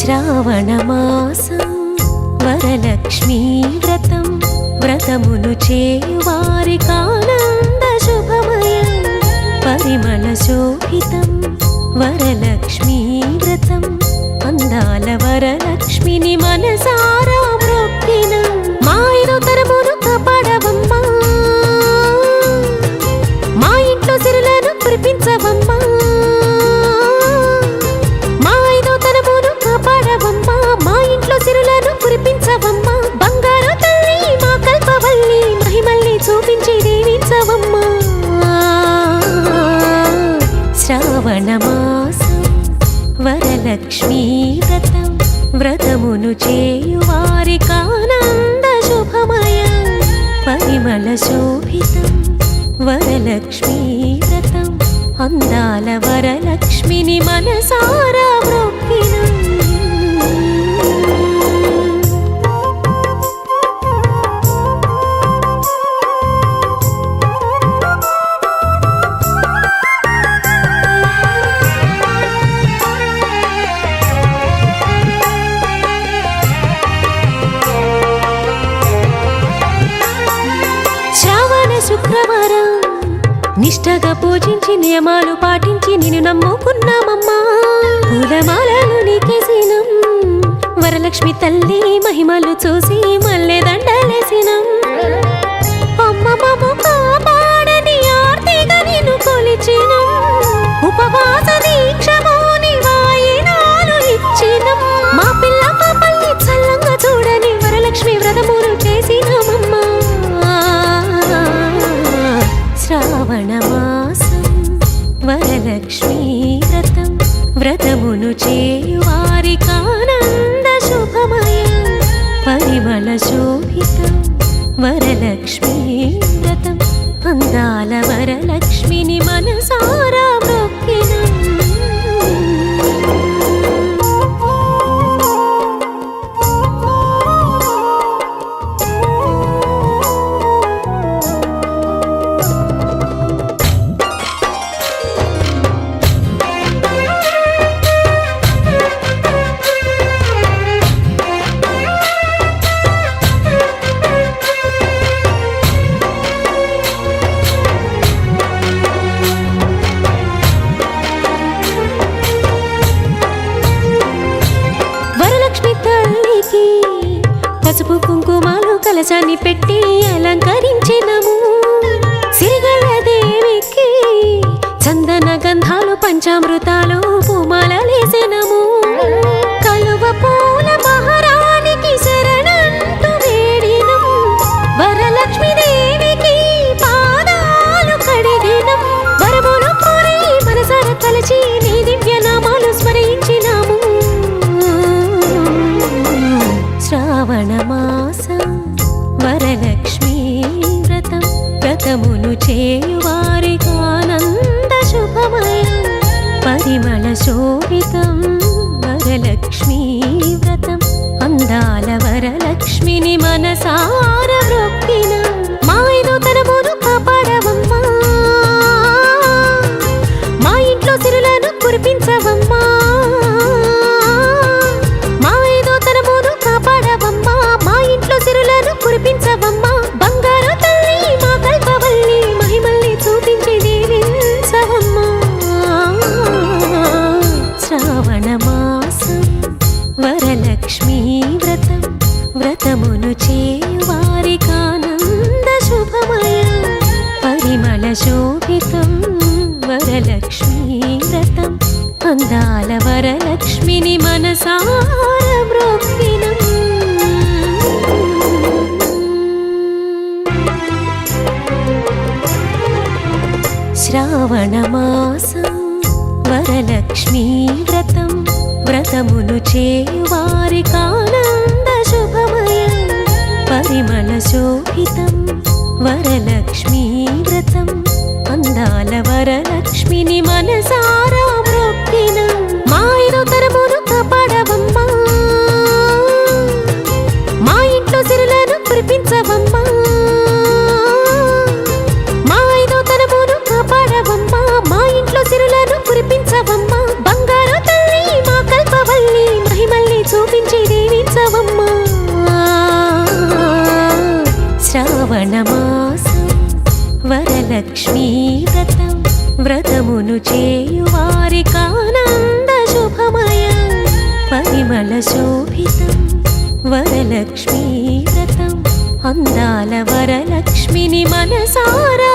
శ్రావణమాసం వరలక్ష్మీ వ్రతం వ్రతమును చేయువారికానంద శుభమయం పరిమళ శోభితం వరలక్ష్మీ వ్రతం అందాల వరలక్ష్మిని మనసారా మ్రొక్కిన మా ఐదో తరమును కాపాడవమ్మా, మా ఇంట్లో సిరులను కురిపించవమ్మా, మా ఐదో తరమును కాపాడవమ్మా, మా ఇంట్లో సిరులను కురిపించవమ్మా, బంగారు తల్లి మా కల్పవల్లి మహిమల్ని చూపించి దీవించవమ్మా. శ్రావణమాసం వరలక్ష్మీ వ్రతం వ్రతమును చేయువారికానంద శుభమయం పరిమళ శోభితం వరలక్ష్మీ వ్రతం అందాల వరలక్ష్మిని మనసారా మ్రొక్కిన శుక్రవారం నిష్టగా పూజించి నియమాలు పాటించి నిన్ను నమ్ముకున్నామమ్మా, పూలమాలలు నీకేసినం వరలక్ష్మి తల్లి మహిమలు చూసి మల్లె దండలేసినం. అమ్మమ్మము కాపాడని ఆర్తిగా నిన్ను కొలిచినం, ఉపవాస దీక్షమోని వాయినాలు ఇచ్చినం, మా పిల్ల పాపల్ని చల్లంగా చూడని వరలక్ష్మి వ్రతమును చేసినామమ్మా. శ్రావణమాసం వరలక్ష్మీ వ్రతం వ్రతమును చేయువారికానంద శుభమయం పరిమళ శోభితం వరలక్ష్మీ వ్రతం అందాల వరలక్ష్మిని మనసారా మ్రొక్కిన పసుపు కుంకుమాలు కలశాన్ని పెట్టి అలంకరించినము, సిరిగల దేవికి చందన గంధాలు పంచామృతాలు పూమాలలేసినము, కలువ పూల మహారానికి శరణంటూ వేడినం, వరలక్ష్మి దేవికి పాదాలు కడిగినం, వరమును కోరి మనసార తలచి నీ దివ్య నామాలు స్మరించినాము. శ్రావణమాసం వరలక్ష్మీ వ్రతం వ్రతమును చేయువారికానంద శుభమయం పరిమళ శోభితం వరలక్ష్మీ వ్రతం అందాల వరలక్ష్మిని మనసార మ్రొక్కిన మా ఐదో తరమును కాపాడవమ్మా, మా ఇంట్లో సిరులను కురిపించవమ్మా, కురిపించవమ్మా, బంగారు తల్లి మా కల్పవల్లి మహిమల్ని చూపించి దీవించవమ్మా. శ్రావణమాసం వరలక్ష్మీ వ్రతం వ్రతమును చేయువారికానంద శుభమయం పరిమళ శోభితం వరలక్ష్మీ వ్రతం అందాల వరలక్ష్మిని మనసార మ్రొక్కినం. శ్రావణమాసం వరలక్ష్మీ వ్రతం వ్రతమును చేయువారికానంద శుభమయం పరిమళ శోభితం వరలక్ష్మీ వ్రతం అందాల వరలక్ష్మిని మనసారా మ్రొక్కిన మా ఐదో తరమును కాపాడవమ్మా, మా ఇంట్లో సిరులను కురిపించవమ్మా, మా ఐదో తరమును కాపాడవమ్మా, మా ఇంట్లో సిరులను కురిపించవమ్మా, బంగారు తల్లి మా కల్పవల్లి మహిమల్ని వ్రతమును చేయువారికానంద శుభమయం పరిమళ శోభితం వరలక్ష్మీ వ్రతం అందాల వరలక్ష్మిని మనసారా